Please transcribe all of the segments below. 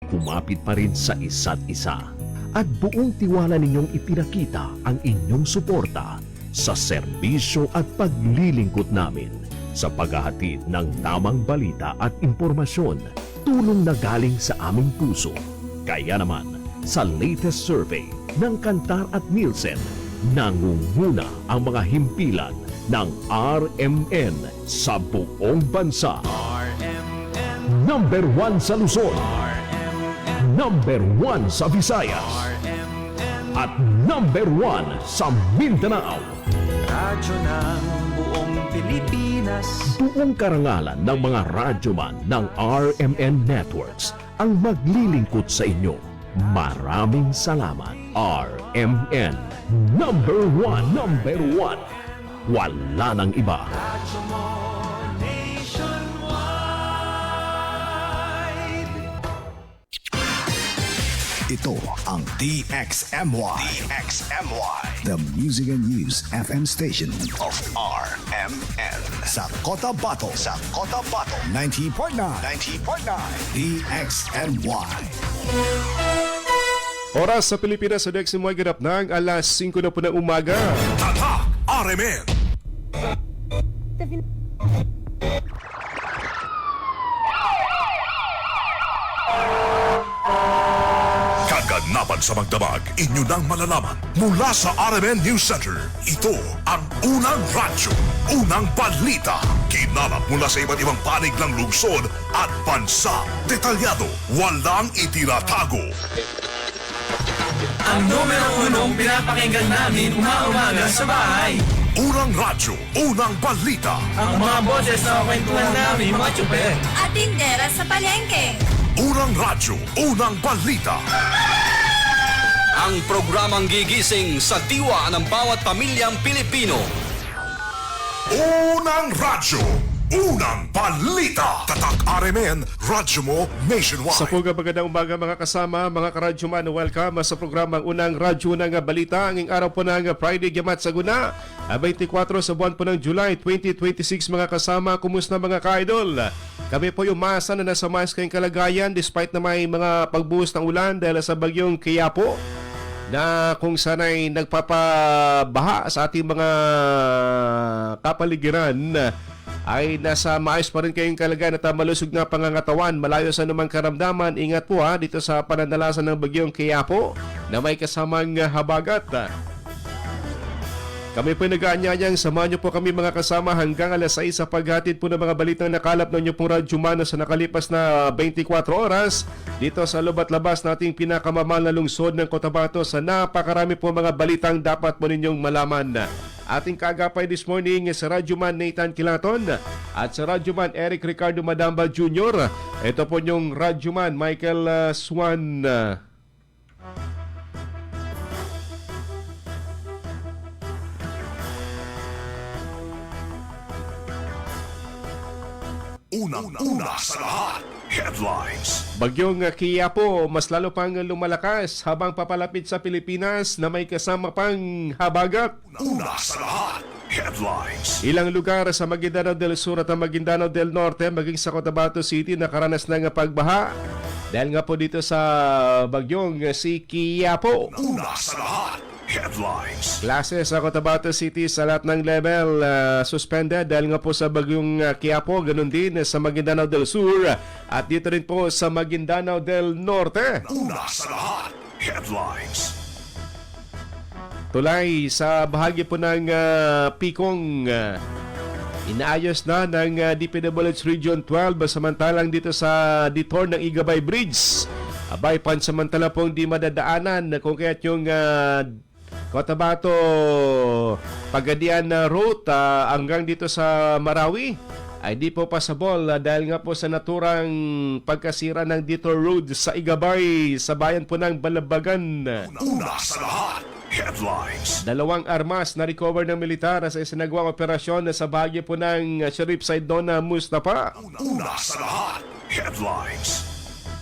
kumapit pa rin sa isa't isa. At buong tiwala ninyong ipinakita ang inyong suporta sa serbisyo at paglilingkod namin sa paghahatid ng tamang balita at impormasyon, tulong na galing sa aming puso. Kaya naman, sa latest survey ng Kantar at Nielsen, nangunguna ang mga himpilan ng RMN sa buong bansa. RMN, Number 1 sa Luzon, RMN, number 1 sa Visayas, RMN, at number 1 sa Mindanao. radyo ng buong Pilipinas. Buong karangalan ng mga radyoman ng RMN Networks ang maglilingkod sa inyo. Maraming salamat, RMN. Number 1, number 1. Wala nang iba. Radyo mo nationwide. Ito ang DXMY. The Music and News FM station of RMN. Sa Cotabato. 90.9. DXMY. Oras sa Pilipinas sa DXMY ganap ng alas 5 na po ng umaga. Tatak RMN. Kaganapan sa magdamag, inyo nang malalaman mula sa RMN News Center. Ito ang unang radyo, unang balita. Kinalap mula sa iba't ibang panig ng lungsod at bansa. Detalyado, walang itinatago. Ang numero unong pinapakinggan namin umaga sa bahay. Unang radyo, unang balita. Ang mga boses na kwentuhan namin mga tsupe. At tindera sa palengke. Unang radyo, unang balita. Ang programang gigising sa diwa ng bawat pamilyang Pilipino. Unang radyo, unang balita. Tatak RMN, radyo mo nationwide. Sa puga magandang umaga mga kasama, mga karadyoman, welcome sa programang Unang Radyo ng Balita. Ang araw po ng Friday, Yamat Saguna, 24 sa buwan po ng July 2026 mga kasama. Kumusta mga ka-idol? Kami po yung masa na nasa maayos kayong kalagayan despite na may mga pagbuhos ng ulan dahil sa bagyong Quiapo na kung sana'y nagpapabaha sa ating mga kapaligiran ay nasa maayos pa rin kayong kalagayan at malusog na pangangatawan, malayo sa anumang karamdaman. Ingat po dito sa pananalasan ng bagyong Quiapo na may kasamang habagat. Kami po nag-aanyayang samahan niyo po kami mga kasama hanggang alas 6 sa paghatid po ng mga balitang nakalap ng inyo pong Radyo Mano sa nakalipas na 24 oras dito sa lubat labas nating pinakamamahal na lungsod ng Cotabato sa napakarami po mga balitang dapat po ninyong malaman. Ating kaagapay this morning sa Radyoman Nathan Kilaton at sa Radyoman Eric Ricardo Madamba Jr. Ito po yung Radyoman Michael Swan. Unang-una sa lahat, headlines. Bagyong Quiapo mas lalo pang lumalakas habang papalapit sa Pilipinas na may kasama pang habagat. Una sa lahat, headlines. Ilang lugar sa Maguindanao del Sur at Maguindanao del Norte maging sa Cotabato City nakaranas ng pagbaha dahil nga po dito sa bagyong si Quiapo. Una sa lahat, headlines. Klase sa Cotabato City sa lahat ng level suspended dahil nga po sa bagyong Quiapo, ganun din sa Maguindanao del Sur at dito rin po sa Maguindanao del Norte. Una sa lahat, headlines. Tulay sa bahagi po ng Picong, inaayos na ng DPWH Region 12 samantalang dito sa detour ng Igabay Bridge. Abay, pansamantala pong di madadaanan kung kaya't yung Cotabato Pagadian Road hanggang dito sa Marawi ay di po passable dahil nga po sa naturang pagkasira ng detour road sa Igabay sa bayan po ng Balabagan. Una sa lahat, headlines. 2 armas na recover ng militar sa isinagawang operasyon sa bahagi po ng Sheriff Saidona Mustafa. Una sa lahat, headlines.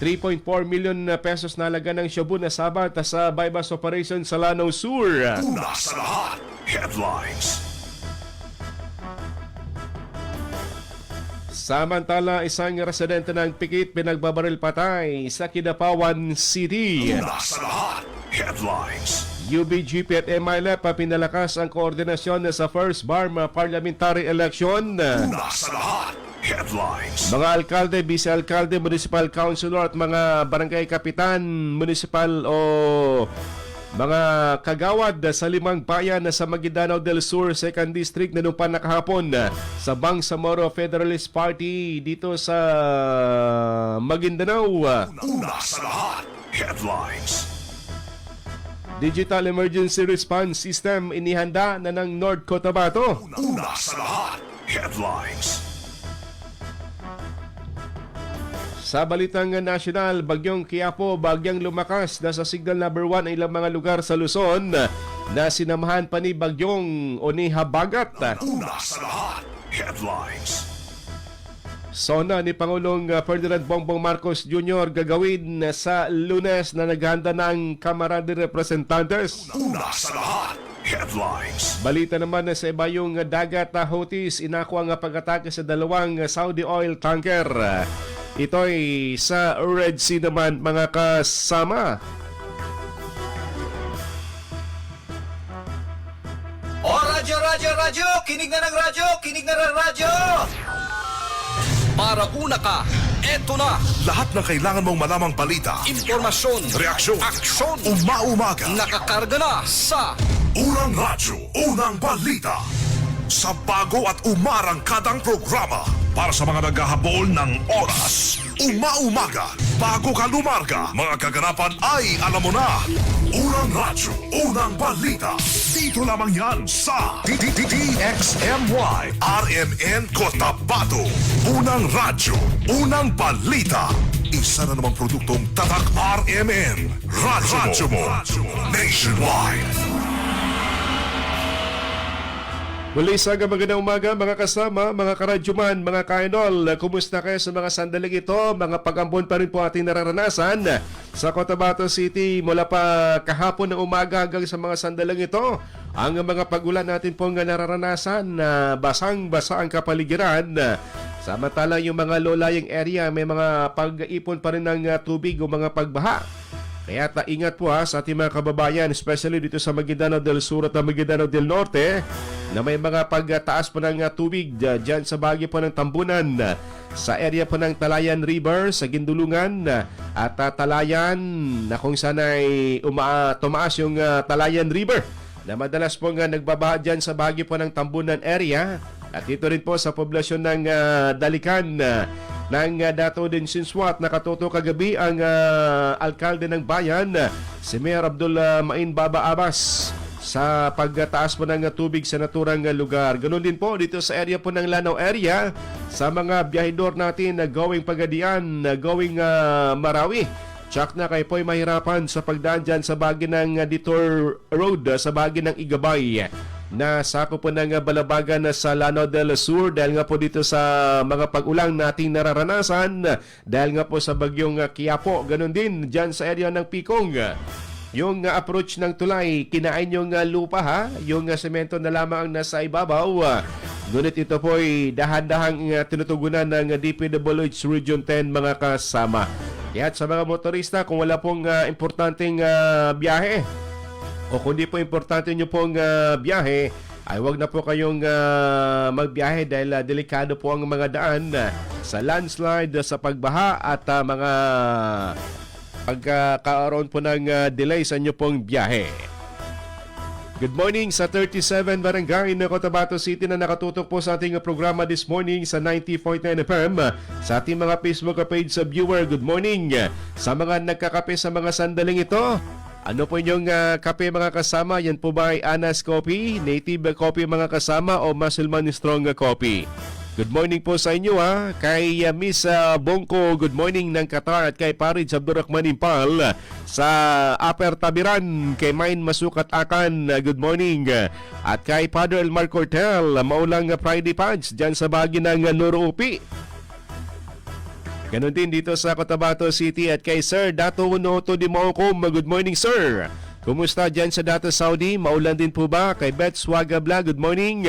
3.4 million pesos na halaga ng Shabu na sabat sa bypass operation sa Lanao Sur. Una sa lahat, headlines. Samantala, isang residente ng Pikit pinagbabaril patay sa Kidapawan City. Una sa lahat, headlines. UBGP at MILF pinalakas ang koordinasyon sa first BARM parliamentary election. Una sa lahat, headlines. Mga alkalde, vice-alkalde, municipal councilor at mga barangay kapitan, municipal o mga kagawad sa 5 bayan sa Maguindanao del Sur, 2nd District na nung panakahapon sa Bangsamoro Federalist Party dito sa Maguindanao. Una sa lahat, headlines. Digital Emergency Response System inihanda na ng North Cotabato. Una sa lahat, headlines. Sa balitang nasyonal, Bagyong Quiapo, bagyang lumakas na sa signal number 1 ang ilang mga lugar sa Luzon na sinamahan pa ni Bagyong o ni Habagat. Una sa lahat, headlines. Sona ni Pangulong Ferdinand Bongbong Marcos Jr. gagawin sa Lunes na naghanda ng Kamara de Representantes. Una sa lahat, headlines. Balita naman na sa iba yung dagat Houthis inako ang pag-atake sa 2 Saudi oil tanker. Ito'y sa Red Sea naman mga kasama. O radyo, kinig na ng radyo! Para una ka, eto na, Lahat ng kailangan mong malamang balita, impormasyon, reaksyon, aksyon, umaumaga, nakakarga na sa unang radyo, unang balita. Sa bago at umarangkadang programa para sa mga naghahabol ng oras. Umaumaga, bago ka lumarga, mga kaganapan ay alam mo na. Unang radyo, unang balita. Dito lamang yan sa DXMY RMN Cotabato. Unang radyo, unang balita. Isa na namang produktong Tatak RMN. Radyo mo. Nationwide. Muli sa magandang umaga mga kasama, mga karadyuman, mga kainol. Kumusta kayo sa mga sandaling ito? Mga pag-ambon pa rin po ating nararanasan sa Cotabato City mula pa kahapon ng umaga hanggang sa mga sandaling ito. Ang mga pag-ulan natin pong nararanasan na basang-basa ang kapaligiran. Samantala yung mga low-lying area may mga pag-ipon pa rin ng tubig o mga pagbaha. Kaya ingat po sa ating mga kababayan, especially dito sa Maguindanao del Sur at Maguindanao del Norte, na may mga pagtaas po ng tubig dyan sa bahagi po ng Tambunan, sa area po ng Talayan River, sa Gindulungan at Talayan, na kung saan ay tumaas yung Talayan River, na madalas po nagbabaha dyan sa bahagi po ng Tambunan area, at dito rin po sa poblasyon ng Dalikan, ng Dato din Sinswat. Nakatuto kagabi ang alkalde ng bayan, si Mayor Abdul Main Baba Abbas, sa pagtaas po ng tubig sa naturang lugar. Ganun din po dito sa area po ng Lanao area, sa mga biyahidor natin na going Pagadian, going Marawi. Tsak na kayo po'y mahirapan sa pagdaan dyan sa bahagi ng Detour Road, sa bahagi ng Igabay, na sako po ng balabagan sa Lanao del Sur dahil nga po dito sa mga pag-ulang nating nararanasan dahil nga po sa bagyong Quiapo. Ganon din dyan sa area ng Picong. Yung approach ng tulay, kinain yung lupa yung semento na lamang ang nasa ibabaw. Ngunit ito po ay dahan-dahang tinutugunan ng DPWH Region 10 mga kasama. Kaya sa mga motorista, kung wala pong importanteng biyahe, o kung di po importante nyo pong biyahe, ay wag na po kayong magbiyahe dahil delikado po ang mga daan sa landslide, sa pagbaha at mga pagkakaroon po ng delay sa inyo pong biyahe. Good morning sa 37 Barangay na Cotabato City na nakatutok po sa ating programa this morning sa 90.9 FM. Sa ating mga Facebook page sa viewer, good morning. Sa mga nagkakape sa mga sandaling ito, ano po inyong kape mga kasama? Yan po ba ay Anas Coffee, Native Coffee mga kasama o Musselman Strong Coffee? Good morning po sa inyo kay Miss Bongko, good morning ng Qatar, at kay Parid Abdurrahman Impal sa Upper Tabiran, kay Main Masukat Akan, good morning. At kay Father Elmar Cortel, maulang Friday Punch dyan sa bahagi ng Nuruupi. Ganon din dito sa Cotabato City at kay Sir Dato Unoto Di Maucom, good morning sir. Kumusta dyan sa Data Saudi? Maulan din po ba? Kay Beth Swagabla, good morning.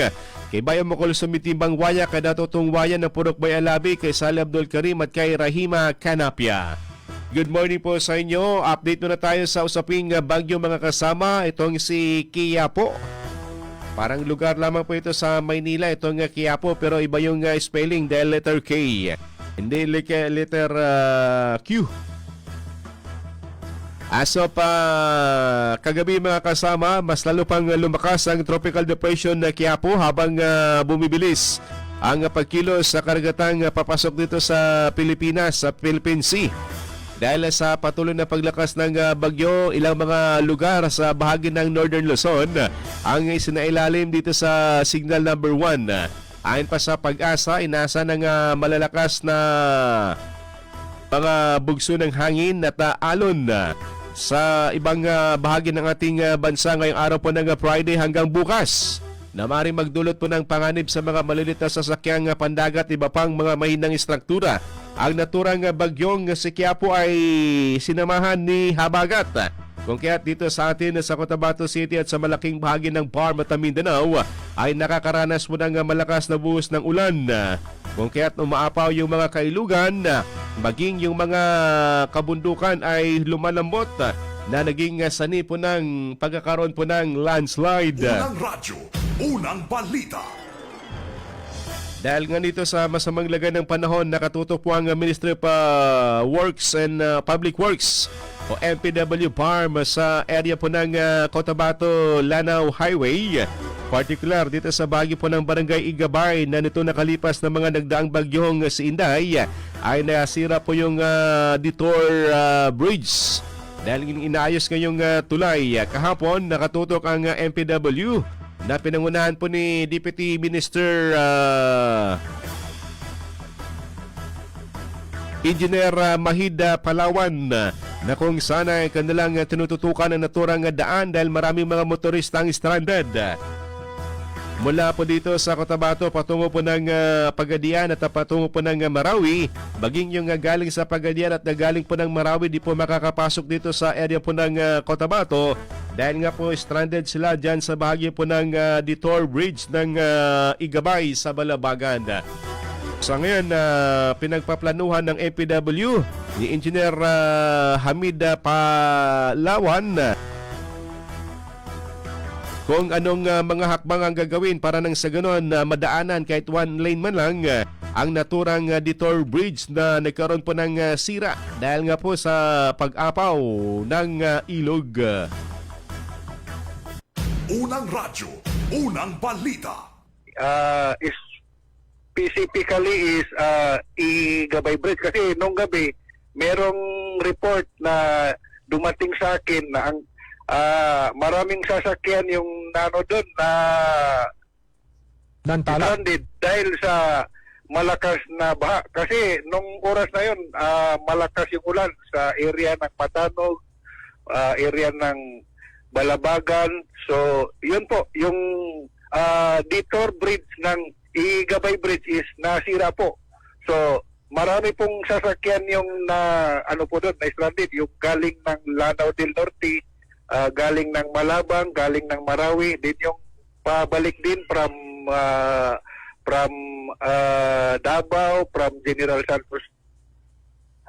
Kay Bayan Mokol Sumitimbang Waya, kay Datotong Waya ng Purok Bay Alabi, kay Sali Abdul Karim at kay Rahima Canapia. Good morning po sa inyo. Update muna tayo sa usaping bagyo mga kasama. Itong si Quiapo. Parang lugar lamang po ito sa Maynila, itong Quiapo, pero iba yung spelling dahil letter K. Hindi letter Q. As of kagabi mga kasama, mas lalo pang lumakas ang Tropical Depression na Quiapo habang bumibilis ang pagkilos sa karagatang papasok dito sa Pilipinas, sa Philippine Sea. Dahil sa patuloy na paglakas ng bagyo, ilang mga lugar sa bahagi ng Northern Luzon ang isinailalim dito sa Signal Number 1. Ayon pa sa Pag-asa, inasa ng malalakas na mga bugso ng hangin at alon sa ibang bahagi ng ating bansa ngayong araw po ng Friday hanggang bukas na maaaring magdulot po ng panganib sa mga malilit na sasakyang pandagat, iba pang mga mahinang istruktura. Ang naturang bagyong si Quiapo ay sinamahan ni habagat. Kung kaya't dito sa atin sa Cotabato City at sa malaking bahagi ng Bar at Mindanao ay nakakaranas mo ng malakas na buhos ng ulan. Kung kaya't umaapaw yung mga kailugan, maging yung mga kabundukan ay lumalambot na naging sani po ng pagkakaroon po ng landslide. Unang radyo, unang balita. Dahil nga dito sa masamang lagay ng panahon, nakatutok po ang Ministry of Works and Public Works o MPW Farm sa area po ng Cotabato Lanao Highway. Particular dito sa bahagi po ng Barangay Igabay na nito nakalipas na mga nagdaang bagyong si Inday ay nasira po yung Detour Bridge. Dahil inaayos ngayong tulay, kahapon nakatutok ang MPW na pinangunahan po ni Deputy Minister Engineer Mahid Palawan na kung sana ay kanilang tinututukan ang naturang daan dahil maraming mga motorista ang stranded. Mula po dito sa Cotabato patungo po ng Pagadian at patungo po ng Marawi, maging yung galing sa Pagadian at galing po ng Marawi di po makakapasok dito sa area po ng Cotabato dahil nga po stranded sila dyan sa bahagi po ng Detour Bridge ng Igabay sa Balabagan. Sa ngayon, pinagpaplanuhan ng MPW ni Engineer Hamid Palawan kung anong mga hakbang ang gagawin para nang sa ganon madaanan kahit one lane man lang ang naturang Detour Bridge na nagkaroon po ng sira dahil nga po sa pag-apaw ng ilog. Unang radyo, unang balita. Is specifically is Igabay Bridge kasi nung gabi merong report na dumating sa akin na ang maraming sasakyan yung nano doon na stranded dahil sa malakas na baha. Kasi nung oras na yun, malakas yung ulan sa area ng Matanog, area ng Balabagan. So, yun po, yung Detour Bridge ng Igabay Bridge is nasira po. So, marami pong sasakyan yung ano po doon, na stranded, yung galing ng Lanao del Norte, galing ng Malabang, galing ng Marawi, din yung pabalik din from Davao, from General Santos.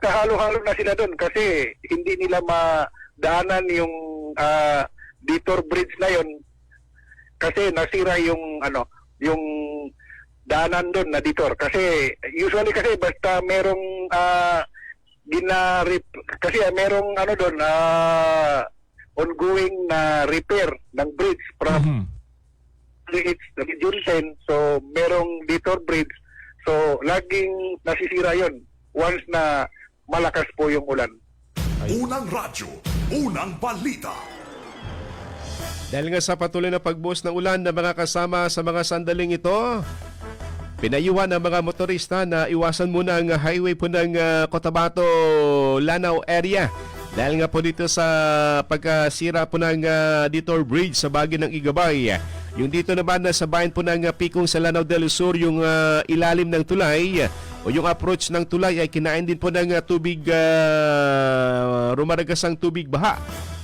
Kahalo-halo na sila doon kasi hindi nila madaanan yung Detour Bridge na yon kasi nasira yung yung daanan doon na Detour. Kasi usually kasi basta merong kasi merong doon ongoing na repair ng bridge from it's Region 10, so merong Detour Bridge, so laging nasisira yon once na malakas po yung ulan. Unang radyo, unang balita. Dahil nga sa patuloy na pagbuhos ng ulan na mga kasama sa mga sandaling ito, pinayuhan ng mga motorista na iwasan muna ang highway po ng Cotabato Lanao area. Dahil nga po dito sa pagkasira po ng Detour Bridge sa bahagi ng Igabay. Yung dito naman sa bayan po ng Pikong sa Lanao del Sur, yung ilalim ng tulay o yung approach ng tulay ay kinain din po ng tubig, rumaragasang tubig baha.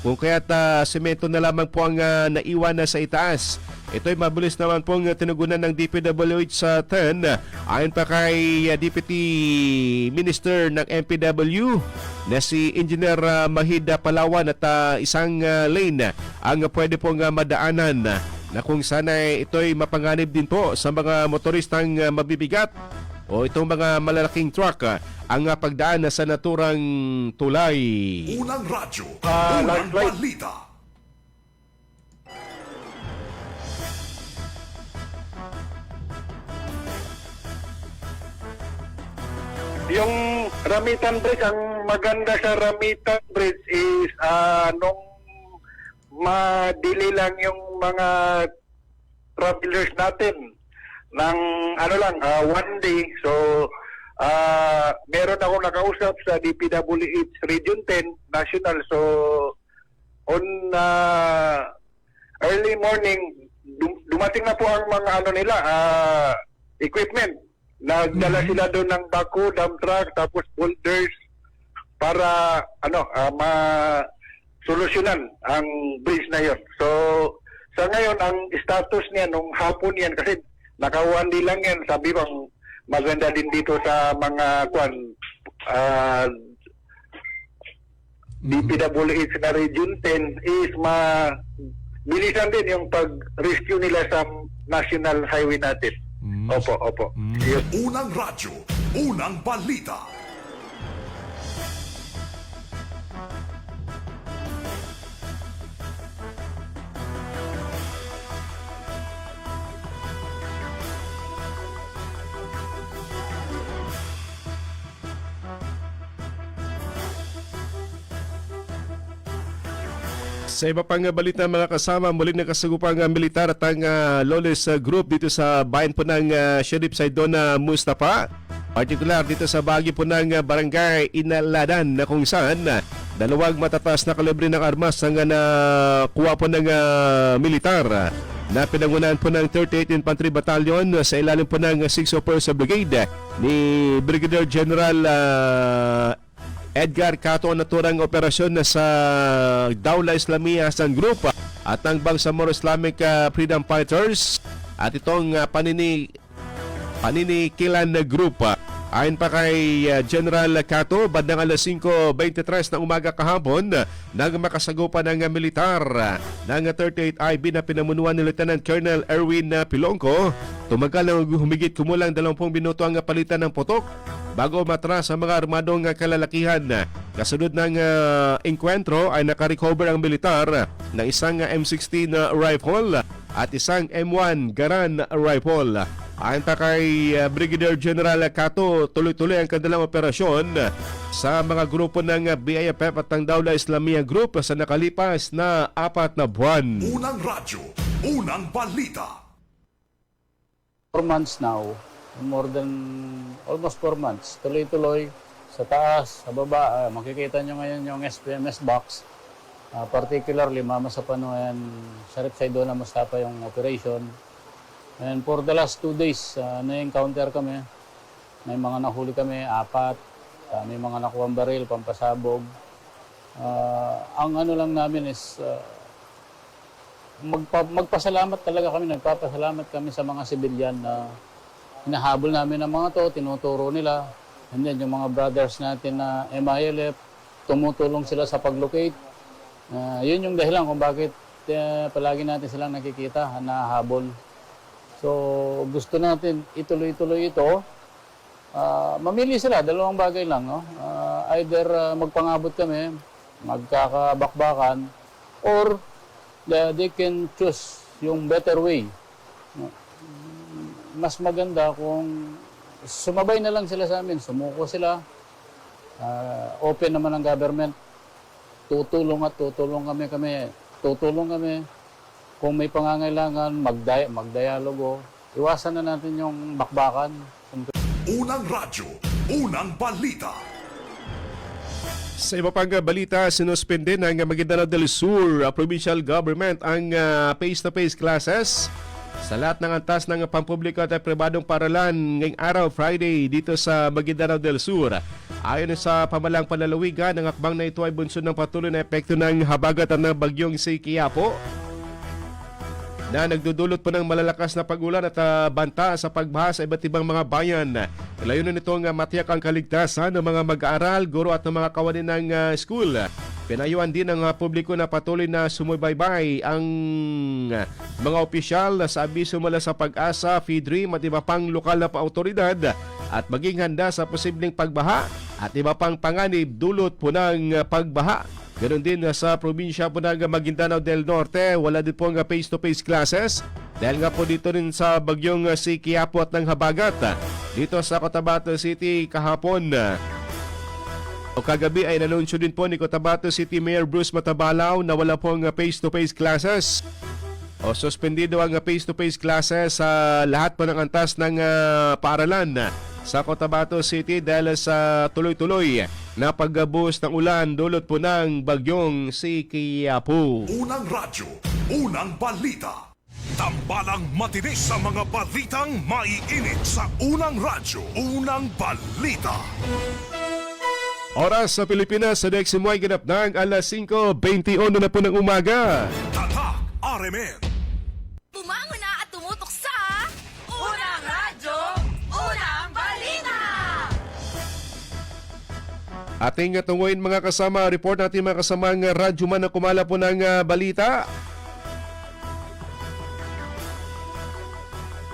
kung kaya't semento na lamang po ang naiwan na sa itaas. Ito'y mabilis naman pong tinugunan ng DPWH sa 10 ayon pa kay Deputy Minister ng MPW na si Engineer Mahida Palawan at isang lane ang pwede pong madaanan na kung sana ito'y mapanganib din po sa mga motoristang mabibigat o itong mga malalaking truck ang pagdaan sa naturang tulay. Unang radyo, unang landslide. balita. Yung Ramitan Bridge, ang maganda sa Ramitan Bridge is nung madili lang yung mga travelers natin ng one day. So, meron ako nakausap sa DPWH Region 10 National. So, on early morning, dumating na po ang mga equipment. Nagdala sila doon ng bako, dump truck, tapos boulders para ma-solusyonan ang bridge na yon. So, sa ngayon, ang status niya nung hapon yan, kasi naka-1 day lang yan, sabi bang maganda din dito sa mga DPWH na Region 10 is bilisan din yung pag-rescue nila sa national highway natin. Opo. Unang radyo, unang balita. Sa iba pang balita mga kasama, muling nakasagupang militar at ang lawless group dito sa bayan po ng Sheriff Saidona Mustafa. Partikular dito sa bahagi po ng Barangay Inaladan na kung saan dalawang matataas na kalibre ng armas ang nakuha po ng militar na pinangunahan po ng 38 Infantry Battalion sa ilalim po ng 601st Brigade ni Brigadier General Edgar Cato ang naturang operasyon na sa Dawla Islamiyah Hassan Group at ang Bangsamoro Islamic Freedom Fighters at itong Paninikilan Group. Ayon pa kay General Cato, bandang alas 5:23 ng umaga kahapon nang makasagupa ng militar ng 38 IB na pinamunuan ni Lieutenant Colonel Erwin Pilongco. Tumagal ng humigit kumulang 20 minuto ang palitan ng putok bago matras ang mga armadong kalalakihan. Kasunod ng engkwentro ay nakarecover ang militar ng isang M16 rifle at isang M1 Garand rifle. Ayon pa kay Brigadier General Cato, tuloy-tuloy ang kanilang operasyon sa mga grupo ng BIFF at ang Dawla Islamiyah Group sa nakalipas na 4 na buwan. Unang radyo, unang balita. 4 months now, almost 4 months, tuloy-tuloy sa taas, sa baba. Makikita nyo ngayon yung SPMS box. Particularly, Mama sa Panuan, Sheriff Saidona Mustafa yung operation. And for the last 2 days, na-encounter kami. May mga nahuli kami, 4. May mga nakuwang baril, pampasabog. Ang ano lang namin is magpasalamat talaga kami. Nagpapasalamat kami sa mga civilian na hinahabol namin ang mga to, tinuturo nila. And then yung mga brothers natin na MILF, tumutulong sila sa pag-locate. Yun yung dahilan kung bakit palagi natin silang nakikita na habol. So gusto natin ituloy-tuloy ito. Mamili sila, dalawang bagay lang. No? Either magpangabot kami, magkakabakbakan, or they can choose yung better way. Mas maganda kung sumabay na lang sila sa amin, sumuko sila. Open naman ang government. Tutulong kami. Kung may pangangailangan, magdialogo. Iwasan na natin yung bakbakan. Unang radyo, unang balita. Sa iba pang balita, sinuspende ng Maguindanao del Sur Provincial Government ang face-to-face classes Sa lahat ng antas ng pampubliko at pribadong paralan ngayong araw Friday dito sa Maguindanao del Sur. Ayon sa pamalang palalawigan, ang akbang na ito ay bunsod ng patuloy na epekto ng habagat ng bagyong si Quiapo na nagdudulot po ng malalakas na pag-ulan at banta sa pagbaha sa iba't ibang mga bayan. Layunin nitong matiyak ang kaligtasan ng mga mag-aaral, guro at ng mga kawani ng school. Pinayuan din ng publiko na patuloy na sumubaybay ang mga opisyal sa abiso mula sa Pag-asa, FIDREAM at iba pang lokal na paautoridad at maging handa sa posibleng pagbaha at iba pang panganib dulot po ng pagbaha. Ganon din sa probinsya po ng Maguindanao del Norte, wala din po face-to-face classes dahil nga po dito rin sa bagyong si Quiapo at ng habagat. Dito sa Cotabato City kahapon o kagabi ay nanunsyo din po ni Cotabato City Mayor Bruce Matabalaw na wala pong face-to-face classes o suspendido ang face-to-face classes sa lahat po ng antas ng paaralan sa Cotabato City dahil sa tuloy-tuloy na pagbuhos ng ulan dulot po ng bagyong si Quiapo. Unang radyo, unang balita. Tambalang matinis sa mga balitang maiinit sa unang radyo, unang balita. Oras sa Pilipinas sa DXMY ganap ng alas 5:21 na po ng umaga. Tatak RMN. Bumangon na at tumutok sa Unang Radyo, Unang Balita! Ating tunguin mga kasama, report natin mga kasamang radyo man na kumala po ng balita.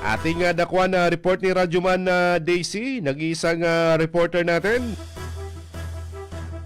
Ating dakwa na report ni Radyoman Daisy, nag-iisang reporter natin.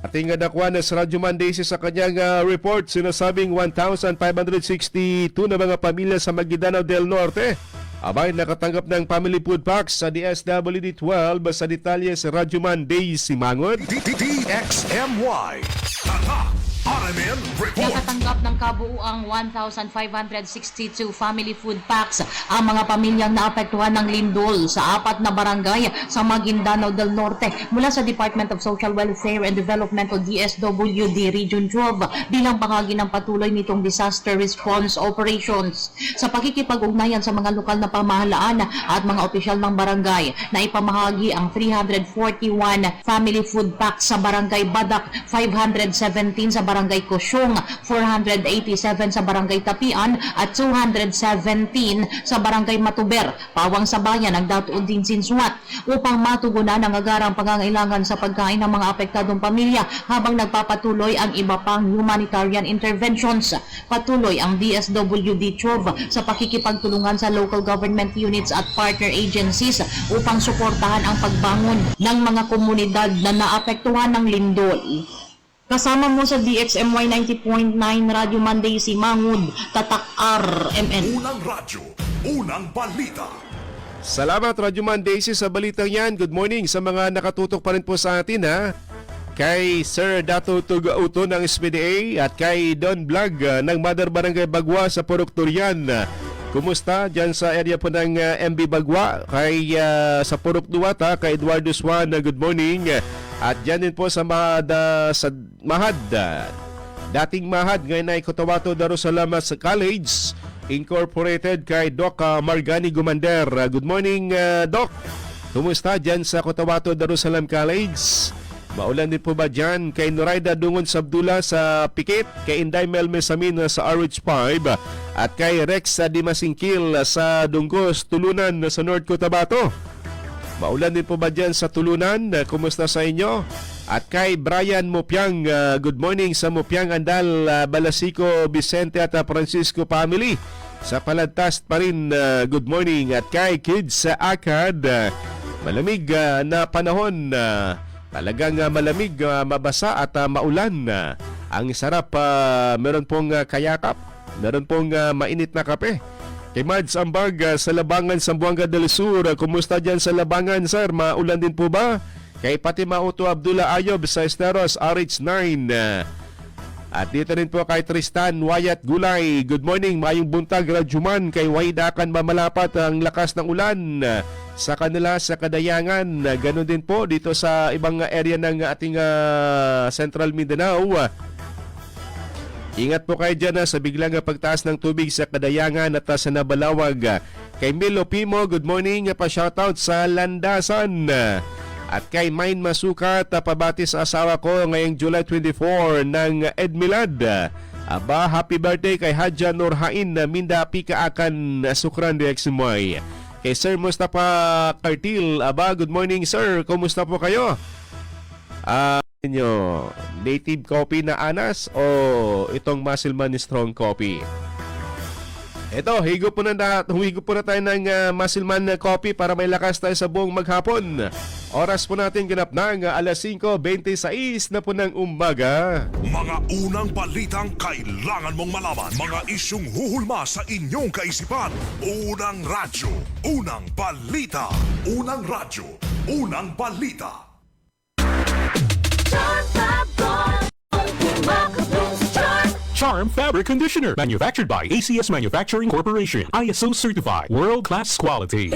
Ating dakwa na sa Radyoman Daisy sa kanyang report, sinasabing 1,562 na mga pamilya sa Maguindanao del Norte abay nakatanggap ng family food packs sa DSWD-12. Sa detalye sa Radyoman Daisy Mangon. DXMY. Tatak RMN Report. Nakatanggap ng kabuuang 1,562 family food packs ang mga pamilyang naapektuhan ng lindol sa 4 na barangay sa Maguindanao del Norte mula sa Department of Social Welfare and Development o DSWD Region 12 bilang bahagi ng patuloy nitong disaster response operations. Sa pakikipag-ugnayan sa mga lokal na pamahalaan at mga opisyal ng barangay na ipamahagi ang 341 family food packs sa Barangay Badak, 517 sa Barangay Kosyong, 487 sa Barangay Tapian at 217 sa Barangay Matuber, Pawang Sabayan ang datuod din sinsuat upang matugunan ang agarang pangangailangan sa pagkain ng mga apektadong pamilya habang nagpapatuloy ang iba pang humanitarian interventions. Patuloy ang DSWD-12 sa pakikipagtulungan sa local government units at partner agencies upang suportahan ang pagbangon ng mga komunidad na naapektuhan ng lindol. Kasama mo sa DXMY 90.9 Radio Monday si Mangud, Tatak RMN. Unang radyo, unang balita. Salamat Radyoman Daisy sa balitang yan. Good morning sa mga nakatutok pa rin po sa atin ha. Kay Sir Dato Tugauto ng SPDA at kay Don Vlog ng Mother Barangay Bagwa sa Purok Turian. Kumusta dyan sa area po ng MB Bagwa? Kay sa Purok Duwata, kay Eduardo Swan, good morning. At dyan din po sa Mahad, dating Mahad, ngayon ay Cotabato Darussalam College Incorporated kay Doc Margani Gumander. Good morning Doc. Kumusta dyan sa Cotabato Darussalam College? Maulan din po ba dyan? Kay Noraida Dungon Sabdula sa Pikit, kay Inday Melmesamin sa RH5 at kay Rex Dimasingkil sa Dungos, Tulunan sa North Cotabato. Maulan din po ba dyan sa Tulunan? Kumusta sa inyo? At kay Brian Mopiang, good morning sa Mopiang Andal, Balasico, Vicente at Francisco family. Sa Palantas pa rin, good morning. At kay Kids sa Akad, malamig na panahon, talagang malamig, mabasa at maulan. Ang sarap, meron pong kayakap, meron pong mainit na kape. Kay Mads Ambag sa Labangan, Zamboanga del Sur. Kumusta dyan sa Labangan, sir? Maulan din po ba? Kay Fatima Uto Abdullah Ayob sa Esteros, RH9. At dito rin po kay Tristan Wyatt Gulay. Good morning, mayong buntag, Radyoman. Kay Waidakan mamalapat ang lakas ng ulan sa kanila sa Kadayangan. Ganon din po dito sa ibang area ng ating Central Mindanao. Ingat po kayo dyan sa biglang pagtaas ng tubig sa Kadayangan at sa Nabalawag. Kay Milo Pimo, good morning, pa-shoutout sa Landasan. At kay Main Masukat, pabati sa asawa ko ngayong July 24 ng Edmilad. Aba, happy birthday kay Hadja Nurhain na Minda Pikaakan Sukran de Eximoy. Kay Sir Mustafa Kartil, aba, good morning sir, kumusta po kayo? Native coffee na anas o itong Muscleman Strong Coffee? Ito, humigo po na tayo ng Muscleman Coffee para may lakas tayo sa buong maghapon. Oras po natin ganap ng alas 5:26 na po ng umaga. Mga unang balitang kailangan mong malaman. Mga isyung huhulma sa inyong kaisipan. Unang radyo, unang balita. Unang radyo, unang balita. Charm Fabric Conditioner, manufactured by ACS Manufacturing Corporation. ISO certified, world-class quality.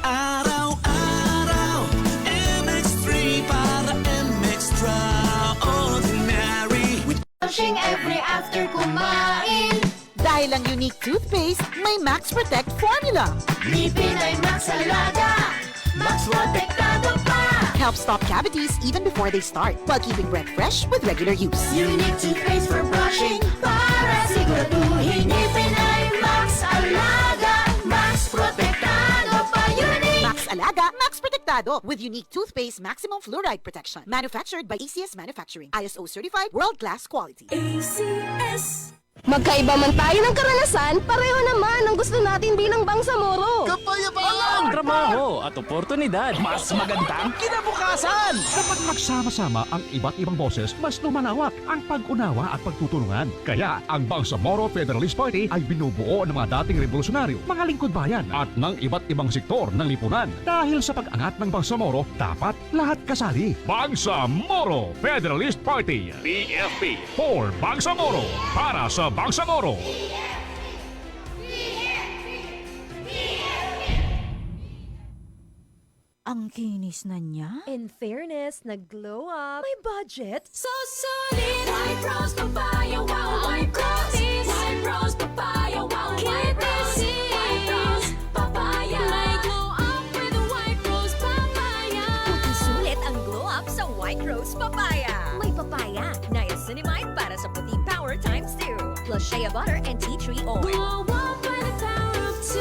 Araw-araw, MX3 para MX-Traordinary. Brushing every after kumain. Dahil ang unique toothpaste, may Max Protect formula. Ngipin ay Max Alaga. Max Protektado pa. Helps stop cavities even before they start, while keeping breath fresh with regular use. Unique toothpaste for brushing para siguraduhin ngipin ay Max Alaga. Max Protektado pa. Unique. Max Alaga, Max Protectado with unique toothpaste maximum fluoride protection. Manufactured by ACS Manufacturing. ISO certified, world-class quality. ACS. Magkaiba man tayo ng karanasan, pareho naman ang gusto natin bilang Bangsamoro. Kapayapaan! Trabaho at oportunidad. Mas magandang kinabukasan! Kapag magsama-sama ang iba't ibang boses, mas lumalawak ang pag-unawa at pagtutulungan. Kaya ang Bangsamoro Federalist Party ay binubuo ng mga dating revolusyonaryo, mga lingkod bayan at ng iba't ibang sektor ng lipunan. Dahil sa pag-angat ng Bangsamoro, dapat lahat kasali. Bangsamoro Federalist Party, BFP, for Bangsamoro, para sa Bangsamoro. Ang kinis na niya. In fairness, nag-glow up. May budget. So solid. White Rose Papaya. Wow, White Rose. White Rose Papaya. Wow, White Rose. White Rose Papaya. May glow up with the White Rose Papaya. Puti sulit ang glow up sa White Rose Papaya. May papaya. Niacinamide para sa puti power times 2. Plus shea butter and tea tree oil. Glow up with the power of 2.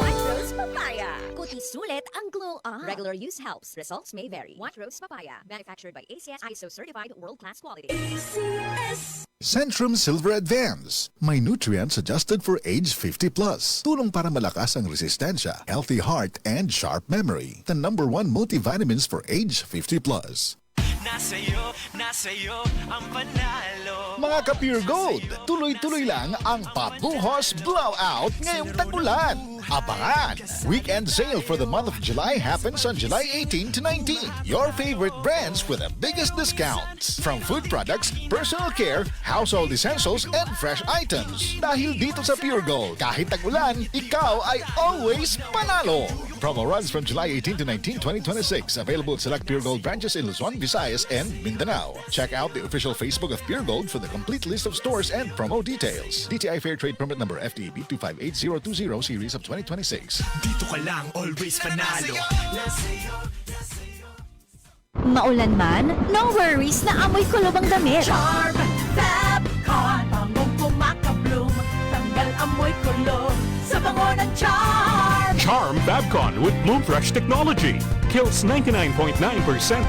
White Rose Papaya. Puti sulit ang glow up. Regular use helps. Results may vary. White Rose Papaya. Manufactured by ACS ISO certified world-class quality. ACS. Centrum Silver Advance. May nutrients adjusted for age 50 plus. Tulong para malakas ang resistensya, healthy heart, and sharp memory. The #1 multivitamins for age 50 plus. Nasa'yo ang panalo. Mga ka-Pure Gold, tuloy-tuloy lang ang Pabuhos Blowout ngayong tag-ulan. Abangan! Weekend sale for the month of July happens on July 18 to 19. Your favorite brands with the biggest discounts. From food products, personal care, household essentials, and fresh items. Dahil dito sa Pure Gold, kahit tag-ulan, ikaw ay always panalo! Promo runs from July 18 to 19, 2026. Available at select Pure Gold branches in Luzon, Visayas, and Mindanao. Check out the official Facebook of Pure Gold for the complete list of stores and promo details. DTI Fair Trade Permit Number FTEB 258020 Series of 2026. Dito ka lang, always panalo. Maulan man, no worries na amoy kulob ang damit. Charm Fabcon. Bangong kumakabloom. Tanggal amoy kulob sa bango ng Charm. Charm Fabcon with Bloom Fresh technology. Kills 99.9%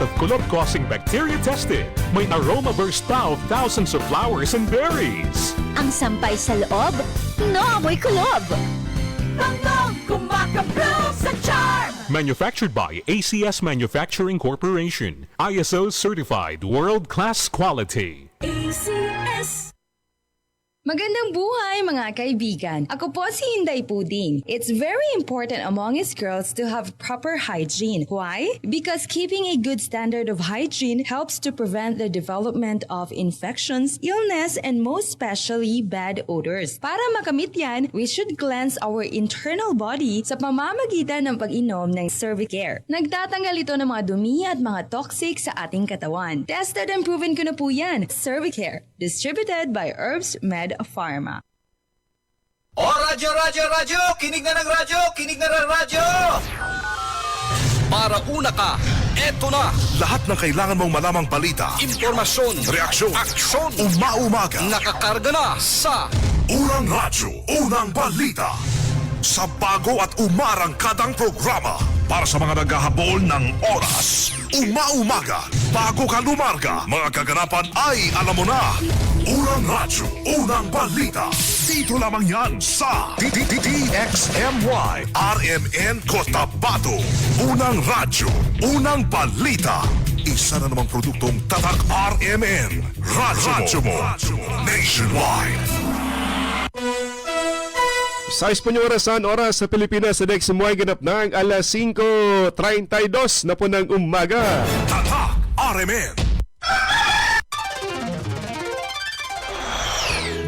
of kulob-causing bacteria tested. May aroma burst pa of thousands of flowers and berries. Ang sampay sa loob, no amoy kulob. Bangong kumakabloom sa Charm. Manufactured by ACS Manufacturing Corporation. ISO certified world-class quality. ACS. Magandang buhay mga kaibigan. Ako po si Inday Puding. It's very important among us girls to have proper hygiene. Why? Because keeping a good standard of hygiene helps to prevent the development of infections, illness, and most especially bad odors. Para makamit yan, we should cleanse our internal body sa pamamagitan ng pag-inom ng Cervicare. Nagtatanggal ito ng mga dumi at mga toxic sa ating katawan. Tested and proven ko na po yan. Cervicare, distributed by Herbs Med Pharma. O radyo, radyo, radyo! Kinig na ng radyo! Kinig na ng radyo! Para una ka, eto na! Lahat ng kailangan mong malamang balita, Impormasyon, reaksyon, aksyon, umaumaga. nakakarga na sa Unang radyo, unang balita. Sa bago at umarangkadang programa para sa mga naghahabol ng oras. Umaumaga, bago ka lumarga, mga kaganapan ay alam mo na. Unang radyo, unang balita. Dito lamang yan sa DXMY RMN Cotabato. Unang radyo, unang balita. Isa na namang produktong Tatak RMN. Radyo mo. Nationwide. Sa Espanyol oras sa Pilipinas sa DXMY ganap ng alas 5:32 na po ng umaga. Tatak RMN.